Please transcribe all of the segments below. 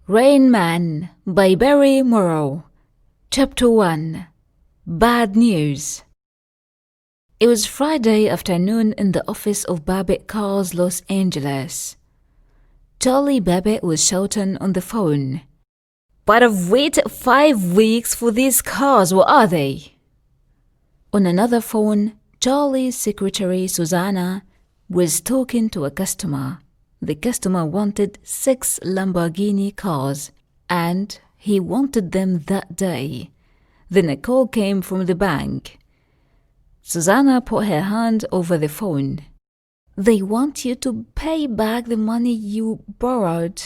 Rain Man by Barry Morrow. Chapter 1. Bad News. It was Friday afternoon in the office of Babbitt Cars Los Angeles. Charlie Babbitt was shouting on the phone. "But I've waited 5 weeks for these cars, what are they?" On another phone, Charlie's secretary Susanna was talking to a customer. The customer wanted 6 Lamborghini cars, and he wanted them that day. Then a call came from the bank. Susanna put her hand over the phone. "They want you to pay back the money you borrowed,"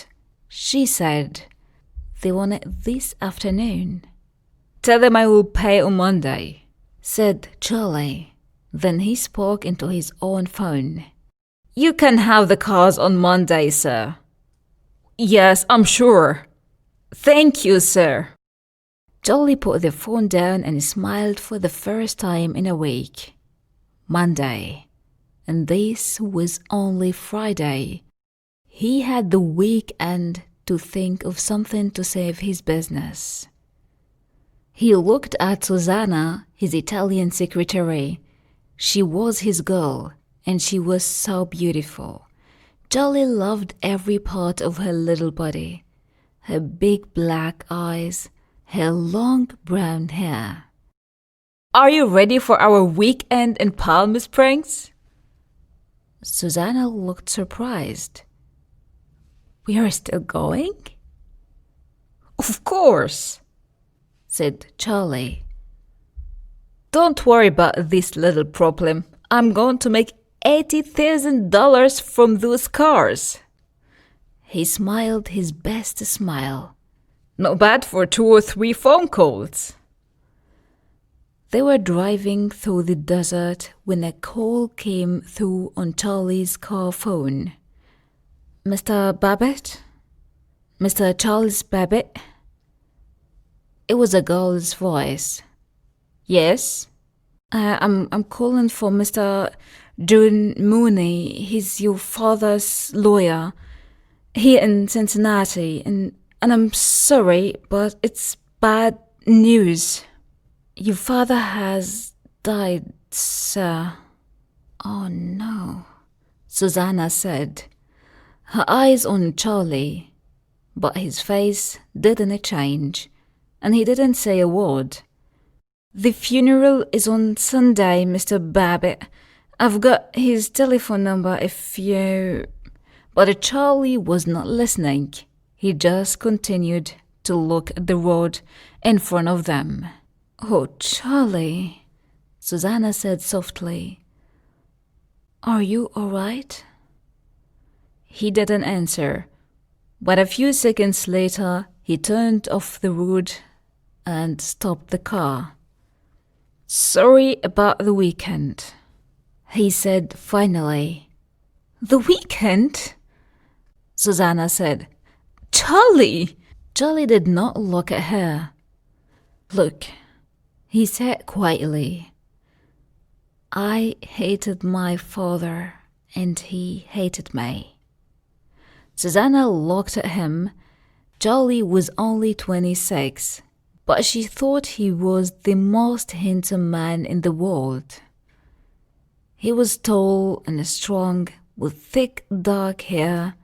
she said. "They want it this afternoon." "Tell them I will pay on Monday," said Charlie. Then he spoke into his own phone. "You can have the cars on Monday, sir." "Yes, I'm sure. Thank you, sir." Charlie put the phone down and smiled for the first time in a week. Monday. And this was only Friday. He had the weekend to think of something to save his business. He looked at Susanna, his Italian secretary. She was his girl, and she was so beautiful. Charlie loved every part of her little body. Her big black eyes, her long brown hair. "Are you ready for our weekend in Palm Springs?" Susanna looked surprised. "We are still going?" "Of course," said Charlie. "Don't worry about this little problem. I'm going to make $80,000 from those cars." He smiled his best smile. "Not bad for 2 or 3 phone calls." They were driving through the desert when a call came through on Charlie's car phone. "Mr. Babbitt? Mr. Charles Babbitt?" It was a girl's voice. "Yes? I'm calling for Mr. John Mooney. He's your father's lawyer here in Cincinnati, and I'm sorry, but it's bad news. Your father has died, sir." "Oh no," Susanna said, her eyes on Charlie, but his face didn't change, and he didn't say a word. "The funeral is on Sunday, Mr. Babbitt. I've got his telephone number if you..." But Charlie was not listening. He just continued to look at the road in front of them. "Oh, Charlie," Susanna said softly. "Are you all right?" He didn't answer, but a few seconds later he turned off the road and stopped the car. "Sorry about the weekend," he said finally. "The weekend?" Susanna said. "Charlie!" Charlie did not look at her. "Look," he said quietly. "I hated my father, and he hated me." Susanna looked at him. Charlie was only 26, but she thought he was the most handsome man in the world. He was tall and strong, with thick dark hair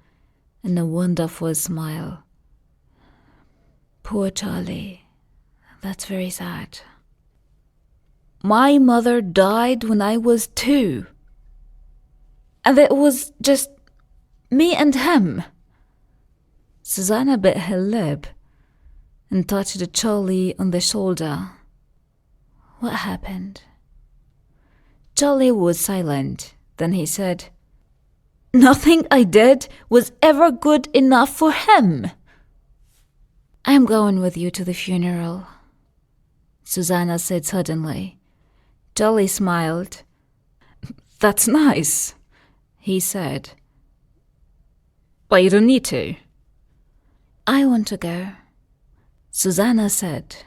and a wonderful smile. "Poor Charlie. That's very sad. My mother died when I was 2. And it was just me and him." Susanna bit her lip and touched Charlie on the shoulder. "What happened?" Charlie was silent. Then he said, "Nothing I did was ever good enough for him." "I'm going with you to the funeral," Susanna said suddenly. Charlie smiled. "That's nice," he said. "But you don't need to." "I want to go," Susanna said.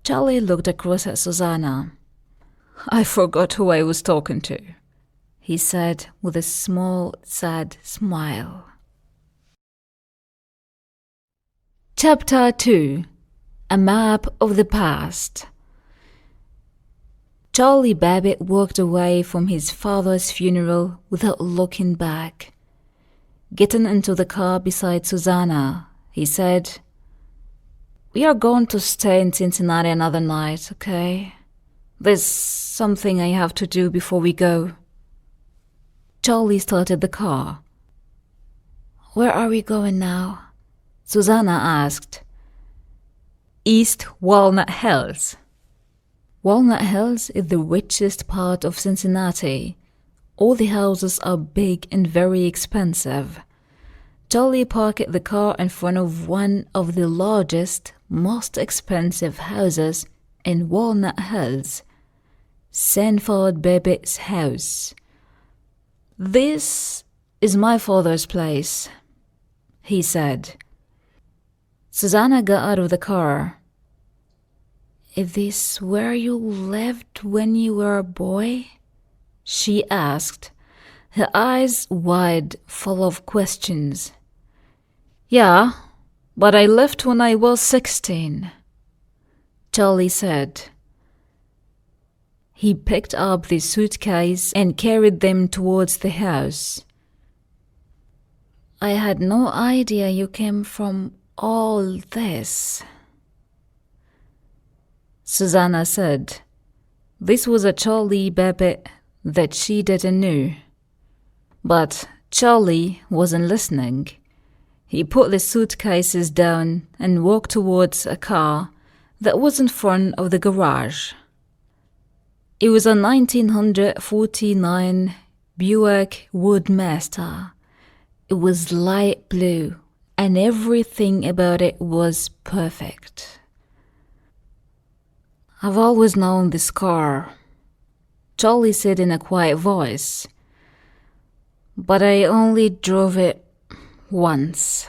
Charlie looked across at Susanna. "I forgot who I was talking to," he said with a small, sad smile. Chapter 2. A Map of the Past. Charlie Babbitt walked away from his father's funeral without looking back. Getting into the car beside Susanna, he said, "We are going to stay in Cincinnati another night, okay? There's something I have to do before we go." Charlie started the car. "Where are we going now?" Susanna asked. "East Walnut Hills." Walnut Hills is the richest part of Cincinnati. All the houses are big and very expensive. Charlie parked the car in front of one of the largest, most expensive houses in Walnut Hills, Sanford Babbitt's house. "This is my father's place," he said. Susanna got out of the car. "Is this where you lived when you were a boy?" she asked, her eyes wide, full of questions. "Yeah, but I left when I was 16, Charlie said. He picked up the suitcase and carried them towards the house. "I had no idea you came from all this," Susanna said. This was a Charlie Babbitt that she didn't know. But Charlie wasn't listening. He put the suitcases down and walked towards a car that was in front of the garage. It was a 1949 Buick Woodmaster. It was light blue, and everything about it was perfect. "I've always known this car," Charlie said in a quiet voice, "but I only drove it once."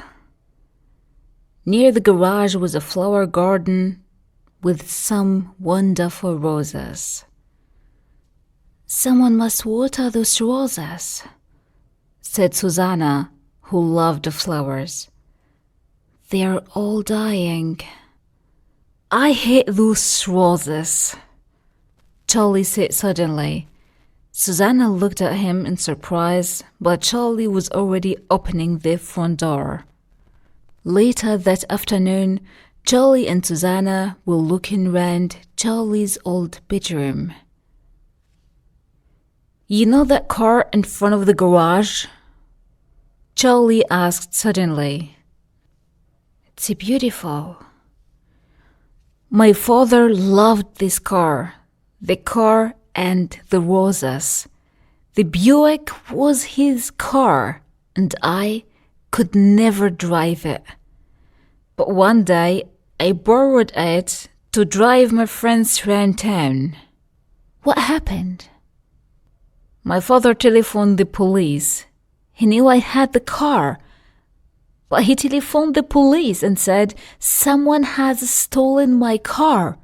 Near the garage was a flower garden with some wonderful roses. "Someone must water those roses," said Susanna, who loved the flowers. "They're all dying." "I hate those roses," Charlie said suddenly. Susanna looked at him in surprise, but Charlie was already opening the front door. Later that afternoon, Charlie and Susanna were looking round Charlie's old bedroom. "You know that car in front of the garage?" Charlie asked suddenly. "It's beautiful." "My father loved this car, the car and the roses. The Buick was his car, and I could never drive it. But one day, I borrowed it to drive my friends around town." "What happened?" "My father telephoned the police. He knew I had the car, but he telephoned the police and said someone has stolen my car.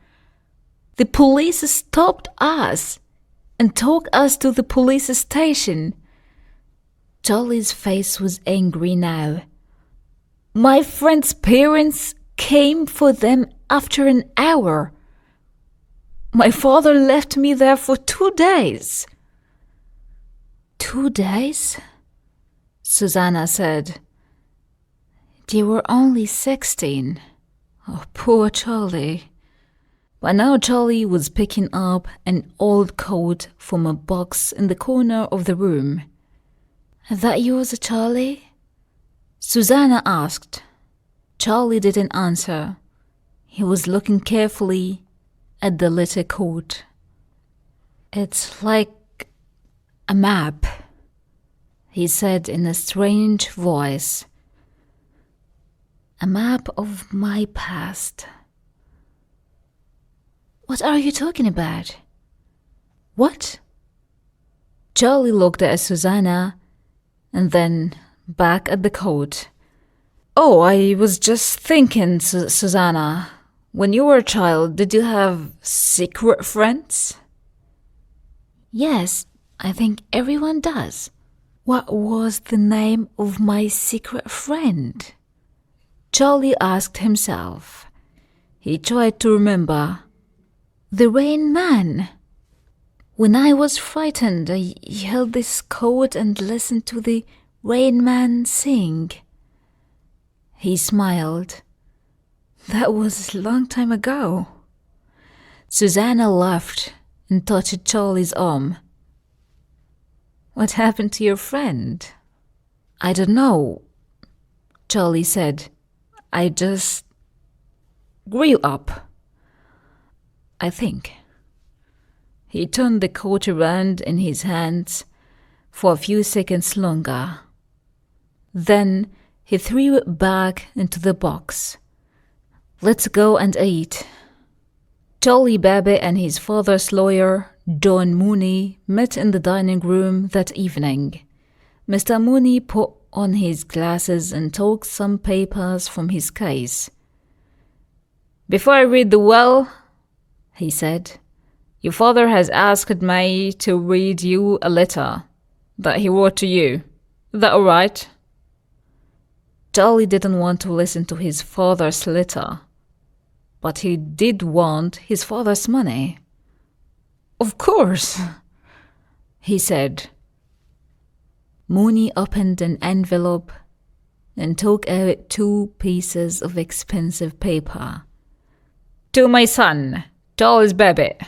The police stopped us and took us to the police station." Charlie's face was angry now. "My friend's parents came for them after an hour. My father left me there for 2 days. 2 days? Susanna said. They were only 16. Oh, poor Charlie. By now Charlie was picking up an old coat from a box in the corner of the room. "Is that yours, Charlie?" Susanna asked. Charlie didn't answer. He was looking carefully at the little coat. "It's like a map," he said in a strange voice. "A map of my past." "What are you talking about?" "What?" Charlie looked at Susanna and then back at the coat. "Oh, I was just thinking, Susanna, when you were a child, did you have secret friends?" "Yes, I think everyone does." "What was the name of my secret friend?" Charlie asked himself. He tried to remember. The Rain Man. When I was frightened, I held this coat and listened to the Rain Man sing. He smiled. That was a long time ago. Susanna laughed and touched Charlie's arm. What happened to your friend? I don't know, Charlie said. I just grew up, I think. He turned the coat around in his hands for a few seconds longer. Then he threw it back into the box. Let's go and eat. Charlie Babbitt and his father's lawyer, John Mooney, met in the dining room that evening. Mr. Mooney put on his glasses and took some papers from his case. Before I read the will, he said, your father has asked me to read you a letter that he wrote to you. Is that all right? Charlie didn't want to listen to his father's letter, but he did want his father's money. Of course, he said. Mooney opened an envelope and took out 2 pieces of expensive paper. To my son, Charles Babbitt.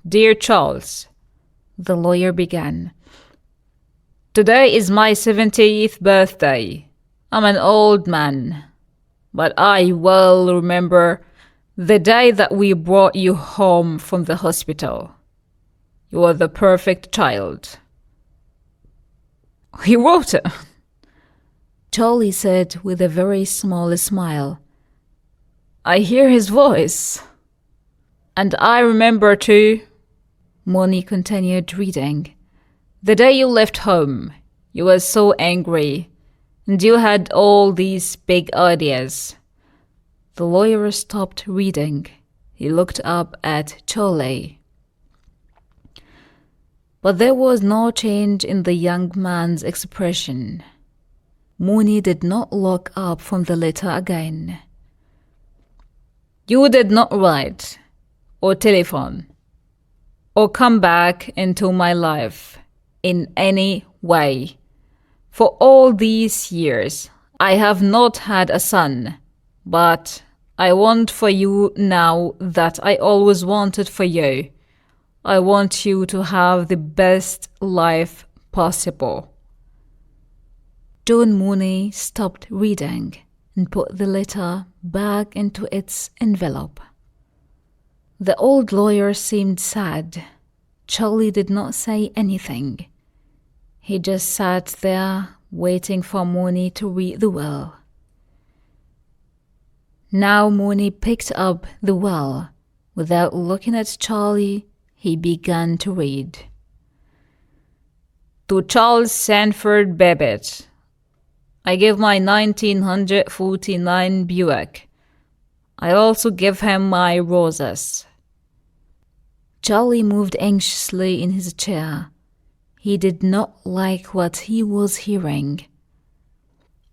Dear Charles, the lawyer began. Today is my 70th birthday. I'm an old man, but I well remember the day that we brought you home from the hospital. You were the perfect child. He wrote it, Charlie said with a very small smile. I hear his voice. And I remember too, Mooney continued reading. The day you left home, you were so angry, and you had all these big ideas. The lawyer stopped reading. He looked up at Charlie. But there was no change in the young man's expression. Mooney did not look up from the letter again. You did not write, or telephone, or come back into my life in any way. For all these years, I have not had a son, but I want for you now that I always wanted for you. I want you to have the best life possible. John Mooney stopped reading and put the letter back into its envelope. The old lawyer seemed sad. Charlie did not say anything. He just sat there waiting for Mooney to read the will. Now Mooney picked up the will. Without looking at Charlie, he began to read. To Charles Sanford Babbitt, I give my 1949 Buick. I also give him my roses. Charlie moved anxiously in his chair. He did not like what he was hearing.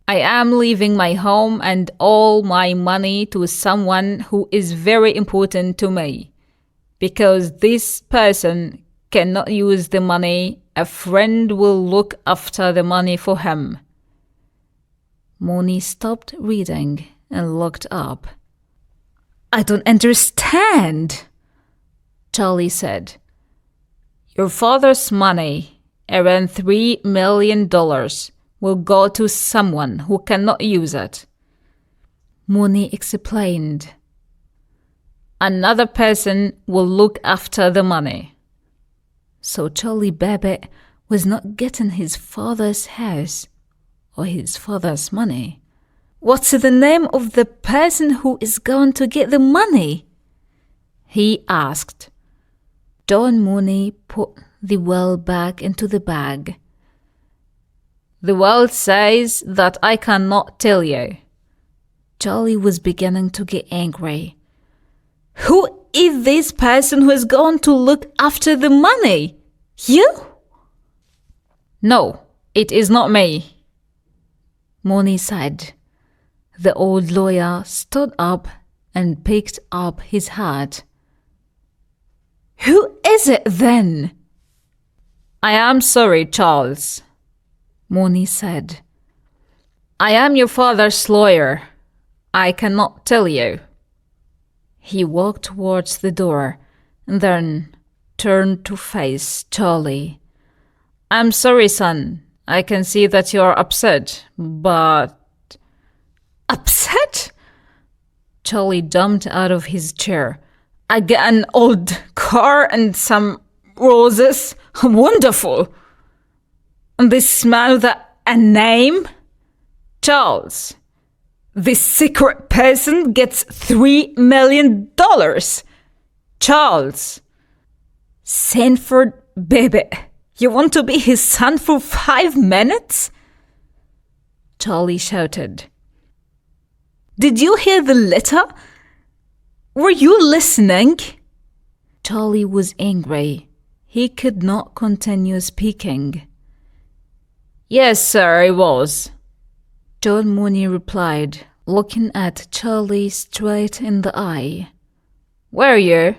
I am leaving my home and all my money to someone who is very important to me. Because this person cannot use the money, a friend will look after the money for him. Mooney stopped reading and looked up. I don't understand, Charlie said. Your father's money, around $3 million, will go to someone who cannot use it. Mooney explained. Another person will look after the money. So Charlie Babbitt was not getting his father's house or his father's money. What's the name of the person who is going to get the money? He asked. John Mooney put the will back into the bag. The will says that I cannot tell you. Charlie was beginning to get angry. Who is this person who is going to look after the money? You? No, it is not me, Mooney said. The old lawyer stood up and picked up his hat. "Who is it then?" "I am sorry, Charles," Mooney said. "I am your father's lawyer. I cannot tell you." He walked towards the door and then turned to face Charlie. "I'm sorry, son. I can see that you're upset, but—" "Upset?" Charlie jumped out of his chair. "I get an old car and some roses. Wonderful! And this man with a name? Charles, this secret person gets $3 million. Charles, Sanford Babbitt, you want to be his son for 5 minutes?" Charlie shouted. "Did you hear the letter? Were you listening?" Charlie was angry. He could not continue speaking. "Yes, sir, I was," John Mooney replied, looking at Charlie straight in the eye. "Were you?"